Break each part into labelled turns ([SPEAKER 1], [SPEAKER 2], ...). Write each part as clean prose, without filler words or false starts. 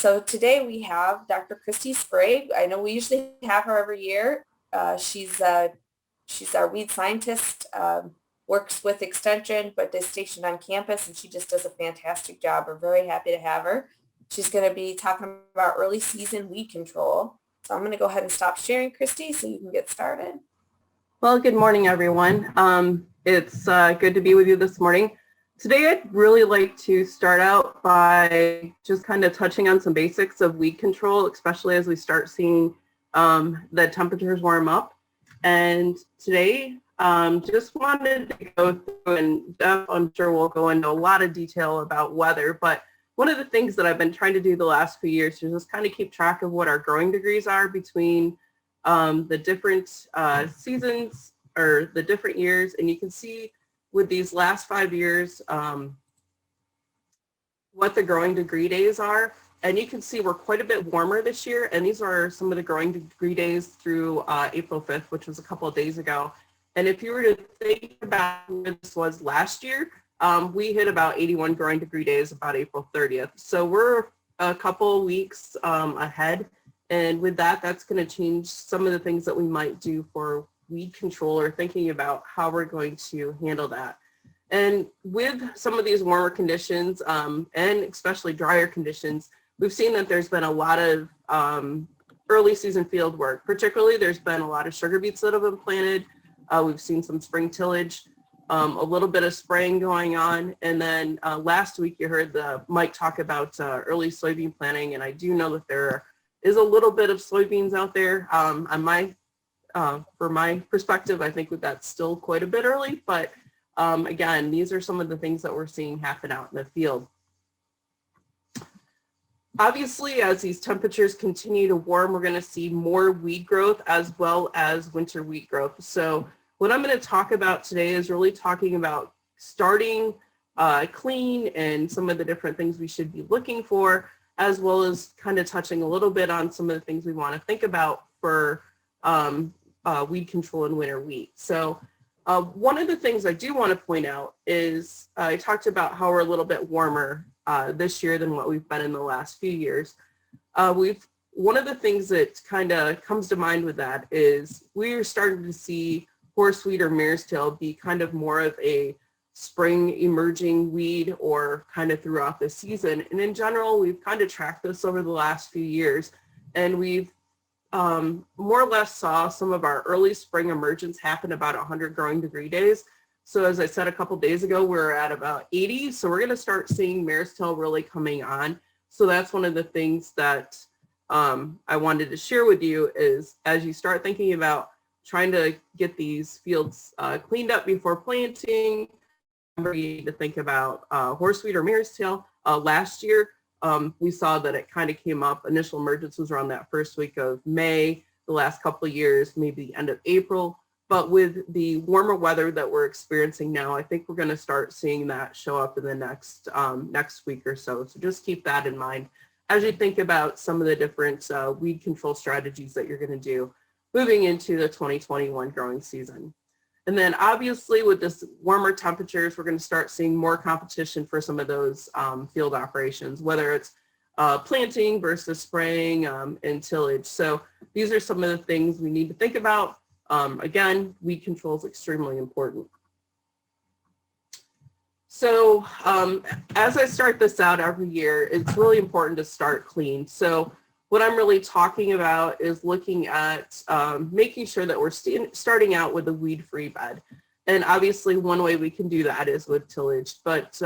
[SPEAKER 1] So today we have Dr. Christy Sprague. I know we usually have her every year. She's our weed scientist, works with Extension, but is stationed on campus, and she just does a fantastic job. We're very happy to have her. She's going to be talking about early season weed control. So I'm going to go ahead and stop sharing, Christy, so you can get started.
[SPEAKER 2] Well, good morning, everyone. It's good to be with you this morning. Today, I'd really like to start out by just kind of touching on some basics of weed control, especially as we start seeing the temperatures warm up. And today, just wanted to go through, and I'm sure we'll go into a lot of detail about weather, but one of the things that I've been trying to do the last few years is just kind of keep track of what our growing degrees are between the different seasons or the different years. And you can see with these last 5 years what the growing degree days are. And you can see we're quite a bit warmer this year. And these are some of the growing degree days through April 5th, which was a couple of days ago. And if you were to think about where this was last year, we hit about 81 growing degree days about April 30th. So we're a couple weeks ahead. And with that, that's going to change some of the things that we might do for weed control or thinking about how we're going to handle that. And with some of these warmer conditions and especially drier conditions, we've seen that there's been a lot of early season field work. Particularly, there's been a lot of sugar beets that have been planted. We've seen some spring tillage, a little bit of spraying going on. And then last week you heard Mike talk about early soybean planting. And I do know that there is a little bit of soybeans out there. For my perspective, I think that's still quite a bit early, but again, these are some of the things that we're seeing happen out in the field. Obviously, as these temperatures continue to warm, we're going to see more weed growth as well as winter wheat growth. So what I'm going to talk about today is really talking about starting clean and some of the different things we should be looking for, as well as kind of touching a little bit on some of the things we want to think about for weed control in winter wheat. So one of the things I do want to point out is I talked about how we're a little bit warmer this year than what we've been in the last few years. One of the things that kind of comes to mind with that is we're starting to see horseweed or mare's tail be kind of more of a spring emerging weed or kind of throughout the season. And in general, we've kind of tracked this over the last few years, and we've more or less saw some of our early spring emergence happen about 100 growing degree days. So as I said a couple days ago, we're at about 80. So we're going to start seeing mare's tail really coming on. So that's one of the things that I wanted to share with you is as you start thinking about trying to get these fields cleaned up before planting, remember you need to think about horseweed or mare's tail. Last year, we saw that it kind of came up. Initial emergence was around that first week of May, the last couple of years, maybe the end of April. But with the warmer weather that we're experiencing now, I think we're going to start seeing that show up in the next week or so. So just keep that in mind as you think about some of the different weed control strategies that you're going to do moving into the 2021 growing season. And then obviously with this warmer temperatures, we're going to start seeing more competition for some of those field operations, whether it's planting versus spraying and tillage. So these are some of the things we need to think about. Again, weed control is extremely important. So as I start this out every year, it's really important to start clean. So what I'm really talking about is looking at making sure that we're starting out with a weed-free bed. And obviously one way we can do that is with tillage. But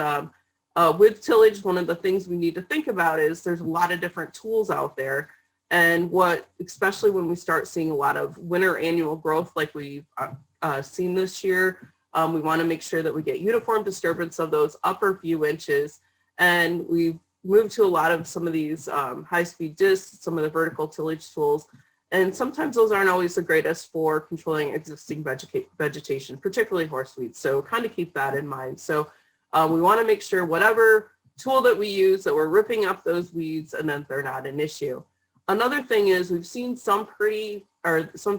[SPEAKER 2] with tillage, one of the things we need to think about is there's a lot of different tools out there. And especially when we start seeing a lot of winter annual growth like we've seen this year, we want to make sure that we get uniform disturbance of those upper few inches. And we've moved to a lot of some of these high-speed discs, some of the vertical tillage tools. And sometimes those aren't always the greatest for controlling existing vegetation, particularly horseweed. So kind of keep that in mind. So we want to make sure whatever tool that we use that we're ripping up those weeds and then they're not an issue. Another thing is we've seen some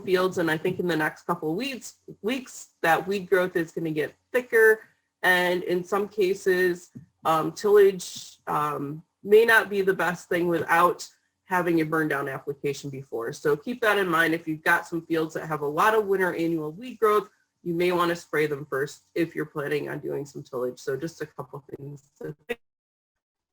[SPEAKER 2] fields, and I think in the next couple of weeks that weed growth is going to get thicker, and in some cases tillage may not be the best thing without having a burn down application before. So keep that in mind. If you've got some fields that have a lot of winter annual weed growth, you may want to spray them first if you're planning on doing some tillage. So just a couple things to think.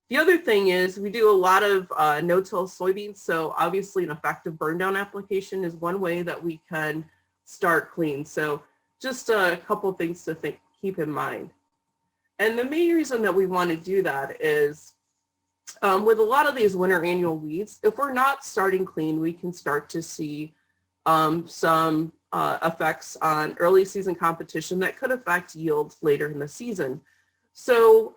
[SPEAKER 2] The other thing is we do a lot of no-till soybeans. So obviously an effective burn down application is one way that we can start clean. So just a couple things to keep in mind. And the main reason that we want to do that is with a lot of these winter annual weeds, if we're not starting clean, we can start to see some effects on early season competition that could affect yields later in the season. So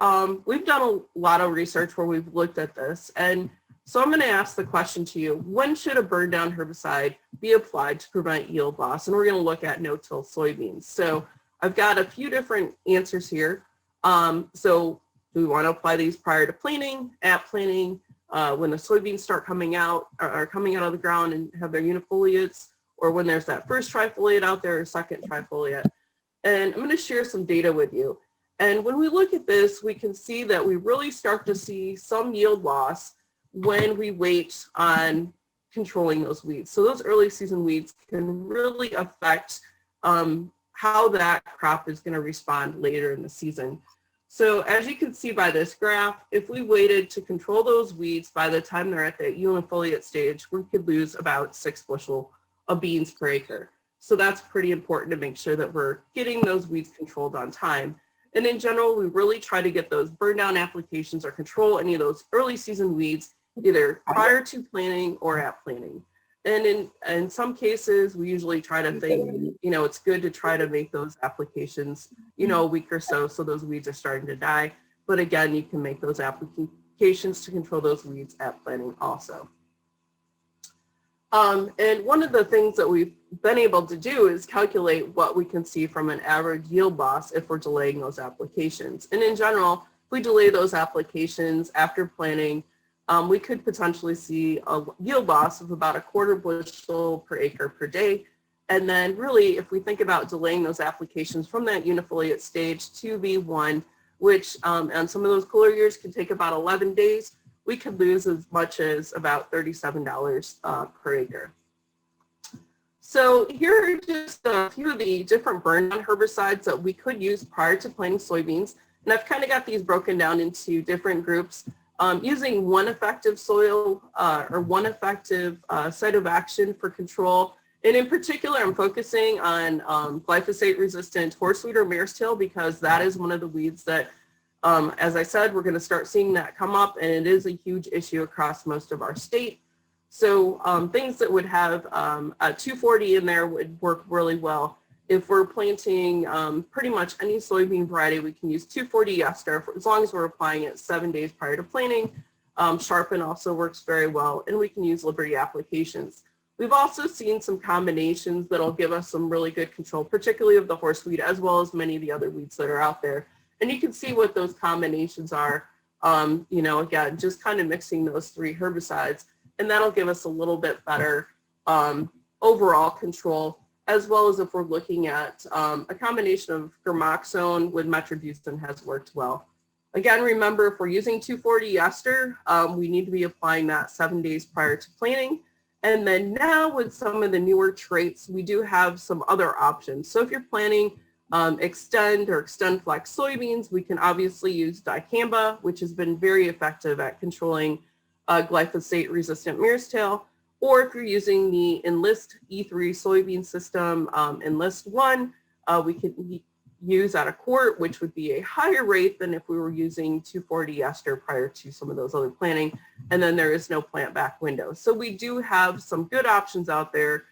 [SPEAKER 2] we've done a lot of research where we've looked at this. And so I'm going to ask the question to you, when should a burn down herbicide be applied to prevent yield loss? And we're going to look at no-till soybeans. So I've got a few different answers here. So do we want to apply these prior to planting, at planting, when the soybeans start coming out, or coming out of the ground and have their unifoliates, or when there's that first trifoliate out there or second trifoliate? And I'm going to share some data with you. And when we look at this, we can see that we really start to see some yield loss when we wait on controlling those weeds. So those early season weeds can really affect how that crop is going to respond later in the season. So as you can see by this graph, if we waited to control those weeds by the time they're at the unifoliate stage, we could lose about 6 bushel of beans per acre. So that's pretty important to make sure that we're getting those weeds controlled on time. And in general, we really try to get those burn down applications or control any of those early season weeds either prior to planting or at planting. And in some cases, we usually try to think, it's good to try to make those applications, a week or so those weeds are starting to die. But again, you can make those applications to control those weeds at planting also. And one of the things that we've been able to do is calculate what we can see from an average yield loss if we're delaying those applications. And in general, if we delay those applications after planting, we could potentially see a yield loss of about 1/4 bushel per acre per day. And then really, if we think about delaying those applications from that unifoliate stage to V1, which on some of those cooler years can take about 11 days, we could lose as much as about $37 per acre. So here are just a few of the different burn-down herbicides that we could use prior to planting soybeans. And I've kind of got these broken down into different groups using one effective soil or one effective site of action for control. And in particular, I'm focusing on glyphosate-resistant horseweed or mare's tail because that is one of the weeds that as I said, we're going to start seeing that come up, and it is a huge issue across most of our state. So things that would have a 240 in there would work really well. If we're planting pretty much any soybean variety, we can use 240 ester as long as we're applying it 7 days prior to planting. Sharpen also works very well, and we can use Liberty applications. We've also seen some combinations that'll give us some really good control, particularly of the horseweed, as well as many of the other weeds that are out there. And you can see what those combinations are, again, just kind of mixing those 3 herbicides, and that'll give us a little bit better overall control, as well as if we're looking at a combination of gramoxone with metribuzin has worked well. Again, remember, if we're using 240 ester, we need to be applying that 7 days prior to planting. And then now with some of the newer traits, we do have some other options. So if you're planting Extend or Extend Flex soybeans, we can obviously use dicamba, which has been very effective at controlling glyphosate-resistant mare's tail. Or if you're using the Enlist E3 soybean system, Enlist 1, we can use at a quart, which would be a higher rate than if we were using 240 ester prior to some of those other planting. And then there is no plant back window. So we do have some good options out there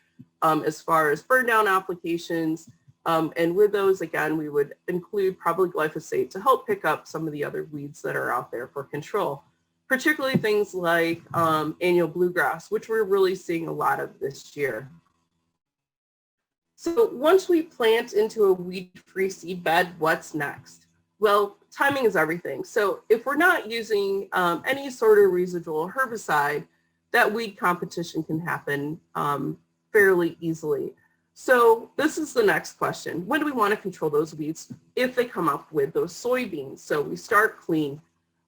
[SPEAKER 2] as far as burn down applications. And with those, again, we would include probably glyphosate to help pick up some of the other weeds that are out there for control, particularly things like annual bluegrass, which we're really seeing a lot of this year. So once we plant into a weed-free seed bed, what's next? Well, timing is everything. So if we're not using any sort of residual herbicide, that weed competition can happen fairly easily. So this is the next question. When do we want to control those weeds if they come up with those soybeans? So we start clean.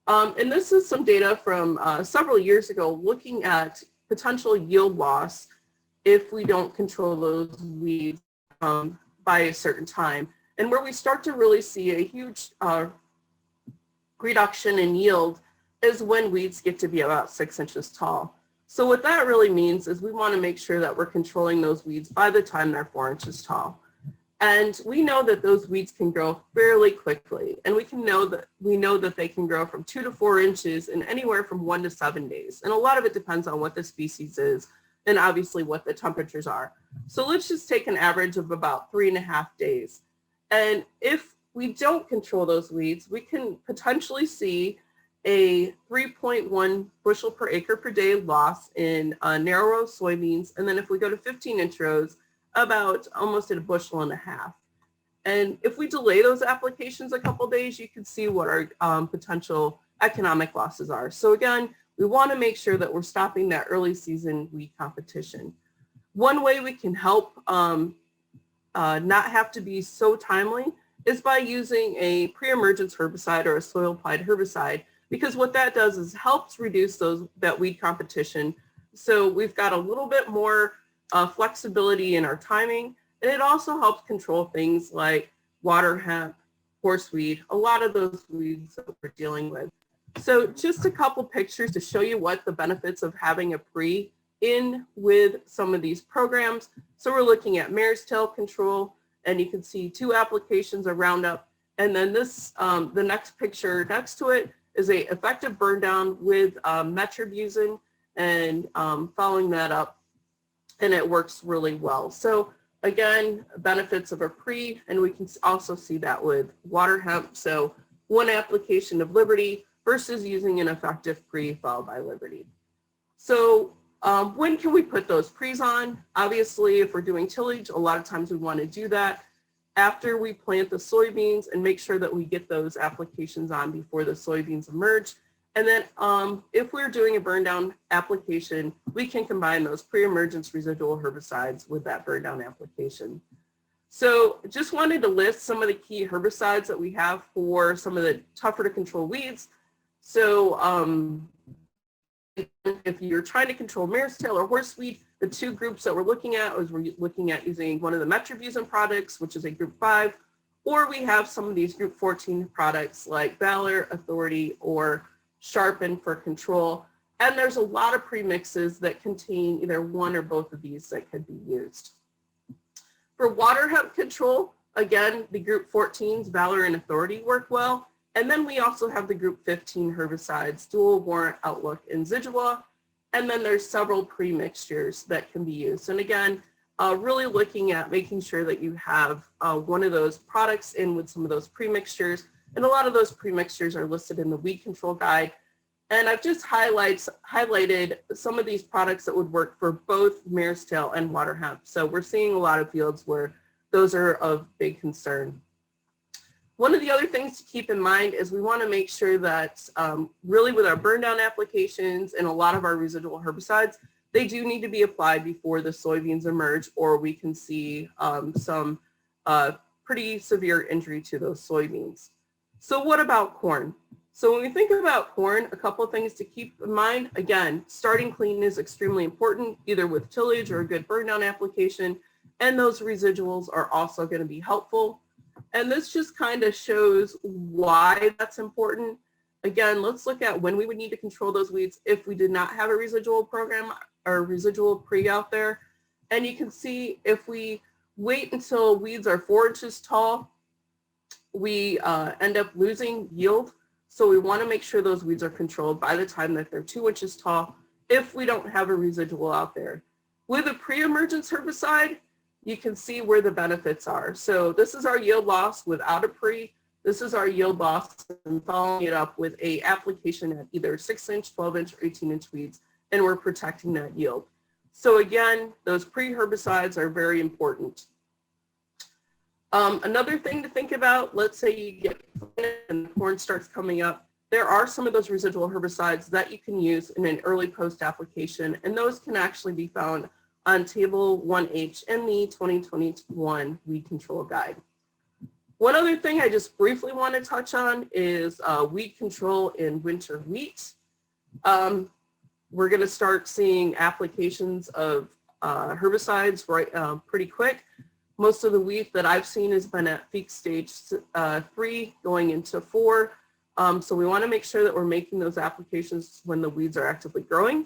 [SPEAKER 2] And this is some data from several years ago looking at potential yield loss if we don't control those weeds by a certain time. And where we start to really see a huge reduction in yield is when weeds get to be about 6 inches tall. So what that really means is we want to make sure that we're controlling those weeds by the time they're 4 inches tall. And we know that those weeds can grow fairly quickly. And we know that they can grow from 2 to 4 inches in anywhere from 1 to 7 days. And a lot of it depends on what the species is and obviously what the temperatures are. So let's just take an average of about 3.5 days. And if we don't control those weeds, we can potentially see a 3.1 bushel per acre per day loss in narrow row soybeans. And then if we go to 15-inch rows, about almost at 1.5 bushels. And if we delay those applications a couple days, you can see what our potential economic losses are. So again, we want to make sure that we're stopping that early season weed competition. One way we can help not have to be so timely is by using a pre-emergence herbicide or a soil applied herbicide, because what that does is helps reduce that weed competition. So we've got a little bit more flexibility in our timing, and it also helps control things like water hemp, horseweed, a lot of those weeds that we're dealing with. So just a couple pictures to show you what the benefits of having a pre in with some of these programs. So we're looking at mare's tail control, and you can see 2 applications of Roundup. And then this, the next picture next to it is a effective burn down with metribuzin, and following that up, and it works really well. So again, benefits of a pre, and we can also see that with water hemp. So 1 application of Liberty versus using an effective pre followed by Liberty. So when can we put those pre's on? Obviously, if we're doing tillage, a lot of times we want to do that after we plant the soybeans and make sure that we get those applications on before the soybeans emerge. And then if we're doing a burn down application, we can combine those pre-emergence residual herbicides with that burn down application. So just wanted to list some of the key herbicides that we have for some of the tougher to control weeds. So if you're trying to control mare's tail or horseweed, the 2 groups that we're looking at is we're looking at using one of the metribuzin products, which is a group 5, or we have some of these group 14 products like Valor, Authority, or Sharpen for control. And there's a lot of premixes that contain either one or both of these that could be used. For water hemp control, again, the group 14s, Valor and Authority, work well. And then we also have the group 15 herbicides, Dual Warrant, Outlook, and Zidua. And then there's several pre-mixtures that can be used. And again, really looking at making sure that you have one of those products in with some of those pre-mixtures. And a lot of those pre-mixtures are listed in the weed control guide. And I've just highlighted some of these products that would work for both mare's tail and water hemp. So we're seeing a lot of fields where those are of big concern. One of the other things to keep in mind is we want to make sure that really with our burn down applications and a lot of our residual herbicides, they do need to be applied before the soybeans emerge, or we can see some pretty severe injury to those soybeans. So what about corn? So when we think about corn, a couple of things to keep in mind. Again, starting clean is extremely important, either with tillage or a good burn down application, and those residuals are also going to be helpful. And this just kind of shows why that's important. Again, let's look at when we would need to control those weeds if we did not have a residual program or residual pre out there. And you can see if we wait until weeds are 4 inches tall, we end up losing yield. So we want to make sure those weeds are controlled by the time that they're 2 inches tall if we don't have a residual out there. With a pre-emergence herbicide, you can see where the benefits are. So this is our yield loss without a pre. This is our yield loss, and following it up with a application at either 6-inch, 12-inch, or 18-inch weeds, and we're protecting that yield. So again, those pre-herbicides are very important. Another thing to think about, let's say you get and the corn starts coming up, there are some of those residual herbicides that you can use in an early post application, and those can actually be found on table 1H in the 2021 weed control guide. One other thing I just briefly want to touch on is weed control in winter wheat. We're going to start seeing applications of herbicides pretty quick. Most of the wheat that I've seen has been at peak stage 3 going into 4. So we want to make sure that we're making those applications when the weeds are actively growing.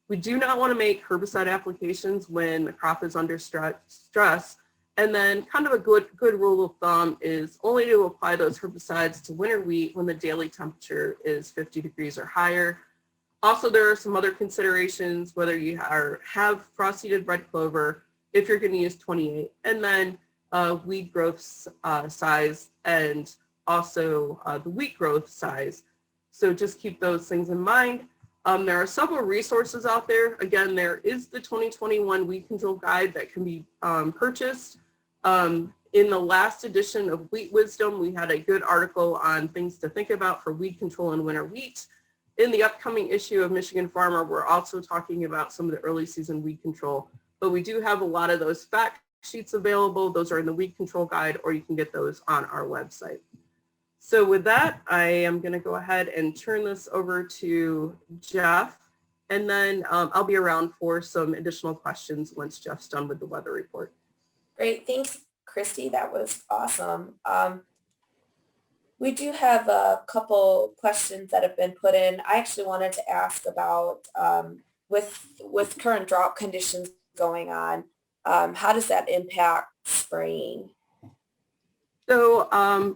[SPEAKER 2] We do not want to make herbicide applications when the crop is under stress. And then kind of a good rule of thumb is only to apply those herbicides to winter wheat when the daily temperature is 50 degrees or higher. Also, there are some other considerations, whether you have frost-seeded red clover, if you're going to use 28, and then weed growth size and also the wheat growth size. So just keep those things in mind. There are several resources out there. Again, there is the 2021 Weed Control Guide that can be purchased. In the last edition of Wheat Wisdom, we had a good article on things to think about for weed control in winter wheat. In the upcoming issue of Michigan Farmer, we're also talking about some of the early season weed control, but we do have a lot of those fact sheets available. Those are in the Weed Control Guide, or you can get those on our website. So with that, I am going to go ahead and turn this over to Jeff, and then I'll be around for some additional questions once Jeff's done with the weather report.
[SPEAKER 1] Great. Thanks, Christy. That was awesome. We do have a couple questions that have been put in. I actually wanted to ask about with current drought conditions going on, how does that impact spraying?
[SPEAKER 2] So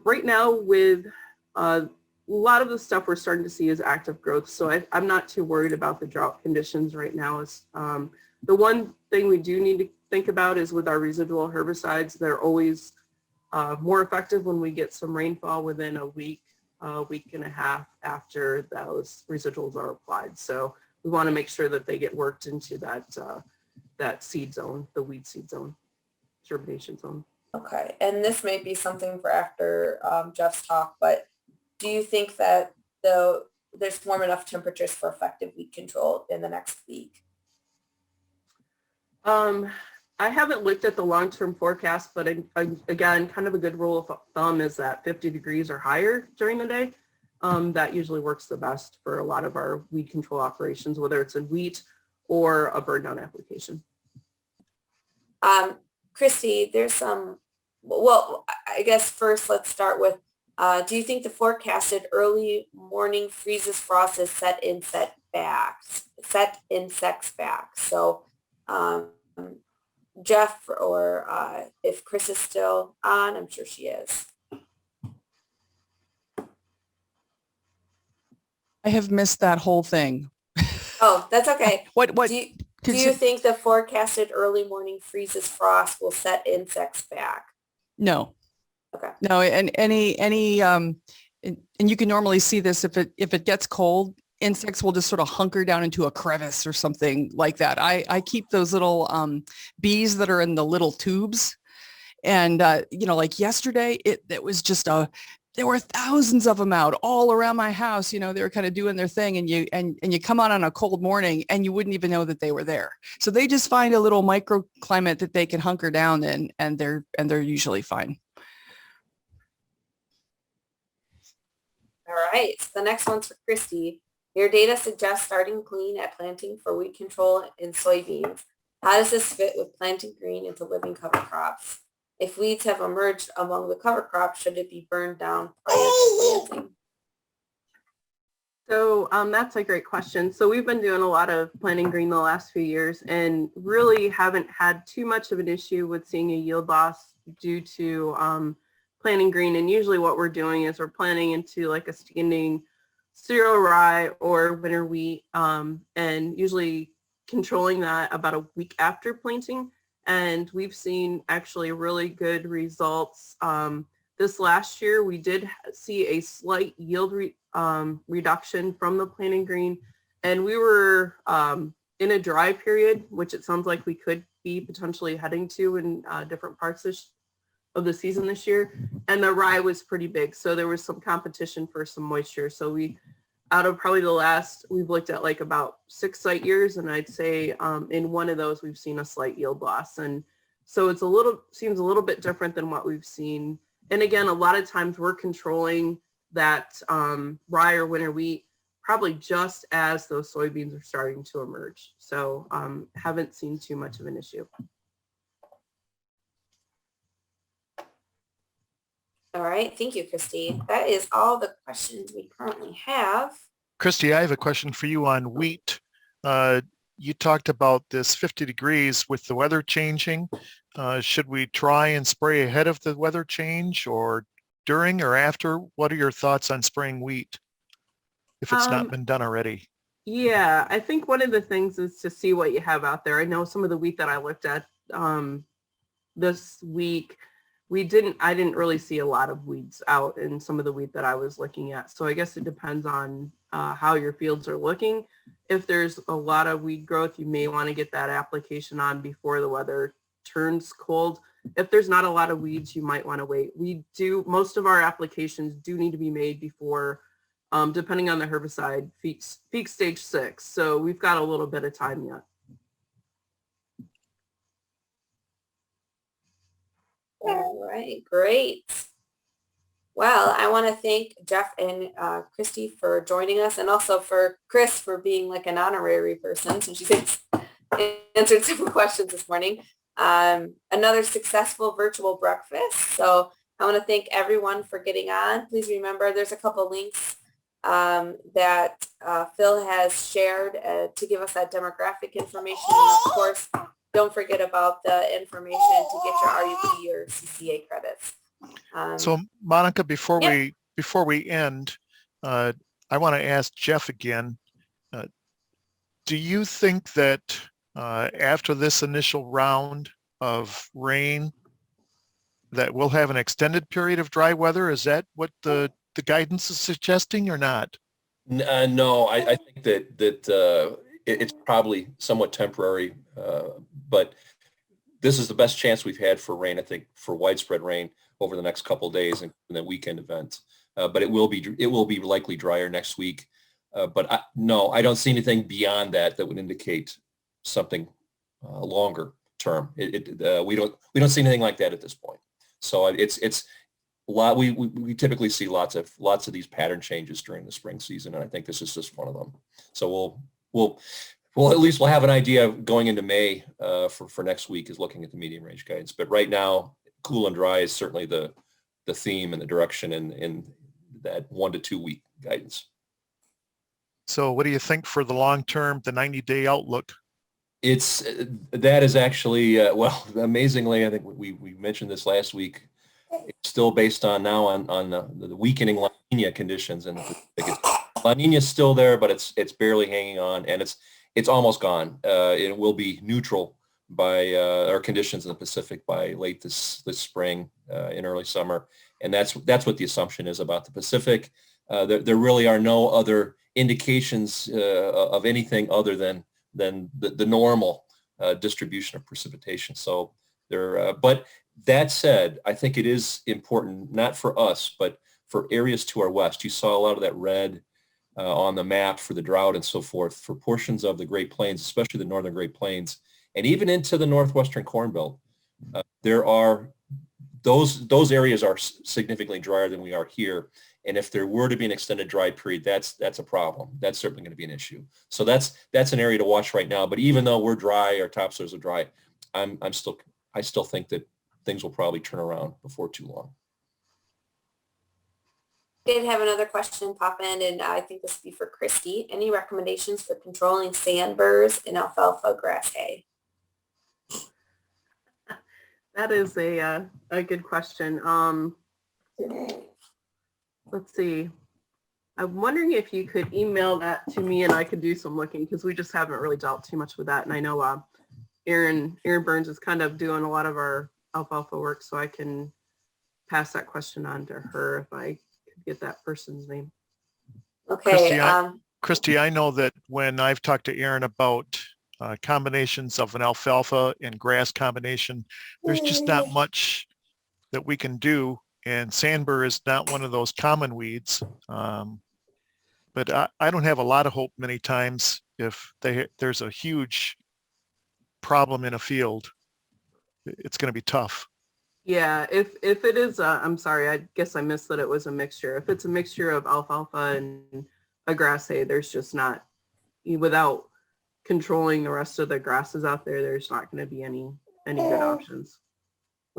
[SPEAKER 2] right now with a lot of the stuff we're starting to see is active growth. So I'm not too worried about the drought conditions right now. The one thing we do need to think about is with our residual herbicides, they're always more effective when we get some rainfall within a week and a half after those residuals are applied. So we want to make sure that they get worked into that seed zone, the weed seed zone, germination zone.
[SPEAKER 1] Okay, and this may be something for after Jeff's talk, but do you think that there's warm enough temperatures for effective weed control in the next week?
[SPEAKER 2] I haven't looked at the long-term forecast, but again, kind of a good rule of thumb is that 50 degrees or higher during the day. That usually works the best for a lot of our weed control operations, whether it's in wheat or a burn down application.
[SPEAKER 1] Christy, there's some, well, I guess first let's start with, do you think the forecasted early morning freezes frost is set insects back? So Jeff, or if Chris is still on, I'm sure she is.
[SPEAKER 3] I have missed that whole thing.
[SPEAKER 1] Oh, that's okay.
[SPEAKER 3] What
[SPEAKER 1] do you think the forecasted early morning freezes frost will set insects back?
[SPEAKER 3] No.
[SPEAKER 1] Okay.
[SPEAKER 3] No, and and you can normally see this if it gets cold, insects will just sort of hunker down into a crevice or something like that. I keep those little bees that are in the little tubes, and like yesterday, it was just there were thousands of them out all around my house. They were kind of doing their thing, and you come out on a cold morning and you wouldn't even know that they were there. So they just find a little microclimate that they can hunker down in, and they're usually fine.
[SPEAKER 1] All right. So the next one's for Christy. Your data suggests starting clean at planting for weed control in soybeans. How does this fit with planting green into living cover crops? If weeds have emerged among the cover crops, should it be burned down prior to planting?
[SPEAKER 2] So that's a great question. So we've been doing a lot of planting green the last few years and really haven't had too much of an issue with seeing a yield loss due to planting green. And usually what we're doing is we're planting into like a standing cereal rye or winter wheat, and usually controlling that about a week after planting. And we've seen actually really good results. This last year, we did see a slight yield reduction from the planting green, and we were in a dry period, which it sounds like we could be potentially heading to in different parts of the season this year. And the rye was pretty big, so there was some competition for some moisture. So we, out of probably the last, we've looked at like about 6 site years, and I'd say in one of those we've seen a slight yield loss. And so it's seems a little bit different than what we've seen And again, a lot of times we're controlling that rye or winter wheat probably just as those soybeans are starting to emerge. So haven't seen too much of an issue.
[SPEAKER 1] All right, thank you, Christy. That is all the questions we currently have.
[SPEAKER 4] Christy, I have a question for you on wheat. You talked about this 50 degrees with the weather changing. Should we try and spray ahead of the weather change or during or after? What are your thoughts on spraying wheat if it's not been done already?
[SPEAKER 2] Yeah, I think one of the things is to see what you have out there. I know some of the wheat that I looked at this week, I didn't really see a lot of weeds out in some of the wheat that I was looking at. So I guess it depends on how your fields are looking. If there's a lot of weed growth, you may want to get that application on before the weather turns cold. If there's not a lot of weeds, you might want to wait. Most of our applications do need to be made before, depending on the herbicide, peak stage 6. So we've got a little bit of time yet.
[SPEAKER 1] All right, great. Well, I want to thank Jeff and Christy for joining us, and also for Chris for being like an honorary person since she answered some questions this morning. Another successful virtual breakfast. So I want to thank everyone for getting on. Please remember there's a couple links that Phil has shared to give us that demographic information. And of course, don't forget about the information to get your RUP or CCA credits.
[SPEAKER 4] So Monica, before
[SPEAKER 1] Yep.
[SPEAKER 4] we end, I want to ask Jeff again. Do you think that after this initial round of rain, that we'll have an extended period of dry weather? Is that what the guidance is suggesting or not?
[SPEAKER 5] No, I think that it's probably somewhat temporary, but this is the best chance we've had for rain, I think, for widespread rain over the next couple of days and the weekend event. But it will be likely drier next week. But no, I don't see anything beyond that would indicate something longer term. We don't see anything like that at this point. So it's a lot. We typically see lots of these pattern changes during the spring season, and I think this is just one of them. So we'll at least we'll have an idea going into May for next week is looking at the medium range guidance. But right now, cool and dry is certainly the theme and the direction in that 1 to 2 week guidance.
[SPEAKER 4] So what do you think for the long term, the 90-day outlook?
[SPEAKER 5] That is actually, well, amazingly, I think we mentioned this last week. It's still based on now on the weakening La Nina conditions, and La Nina is still there, but it's barely hanging on, and it's almost gone. It will be neutral by our conditions in the Pacific by late this spring, in early summer, and that's what the assumption is about the Pacific. There really are no other indications of anything other than the normal distribution of precipitation. So but that said, I think it is important, not for us, but for areas to our west. You saw a lot of that red on the map for the drought and so forth for portions of the Great Plains, especially the northern Great Plains, and even into the northwestern Corn Belt. There are those areas are significantly drier than we are here. And if there were to be an extended dry period, that's a problem. That's certainly going to be an issue. So that's an area to watch right now. But even though we're dry, our topsoils are dry, I still think that things will probably turn around before too long.
[SPEAKER 1] Did have another question pop in, and I think this would be for Christy. Any recommendations for controlling sand burrs in alfalfa grass hay?
[SPEAKER 2] That is a good question. Let's see. I'm wondering if you could email that to me and I could do some looking, because we just haven't really dealt too much with that. And I know Erin Burns is kind of doing a lot of our alfalfa work, so I can pass that question on to her if I could get that person's name.
[SPEAKER 1] Okay.
[SPEAKER 4] Christy, I know that when I've talked to Erin about combinations of an alfalfa and grass combination, there's just not much that we can do. And sandbur is not one of those common weeds. But I don't have a lot of hope many times if there's a huge problem in a field. It's going to be tough.
[SPEAKER 2] Yeah, if it is, I'm sorry, I guess I missed that it was a mixture. If it's a mixture of alfalfa and a grass hay, there's just not, without controlling the rest of the grasses out there, there's not going to be any good options.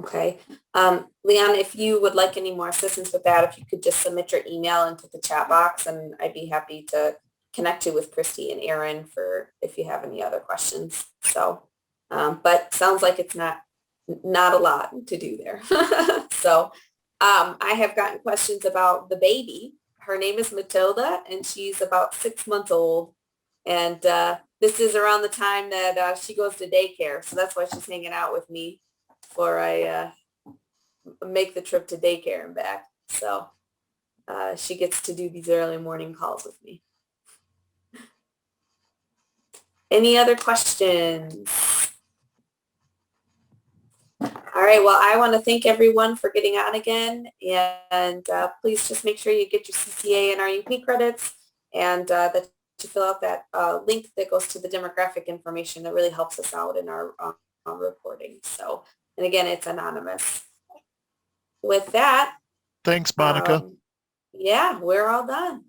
[SPEAKER 1] Okay. Leon, if you would like any more assistance with that, if you could just submit your email into the chat box, and I'd be happy to connect you with Christy and Aaron for if you have any other questions. So, but sounds like it's not a lot to do there. So I have gotten questions about the baby. Her name is Matilda, and she's about 6 months old. And this is around the time that she goes to daycare. So that's why she's hanging out with me before I make the trip to daycare and back. So she gets to do these early morning calls with me. Any other questions? All right, well, I want to thank everyone for getting on again, and please just make sure you get your CCA and RUP credits, and that you fill out that link that goes to the demographic information that really helps us out in our reporting. So, and again, it's anonymous. With that,
[SPEAKER 4] Thanks, Monica.
[SPEAKER 1] yeah, we're all done.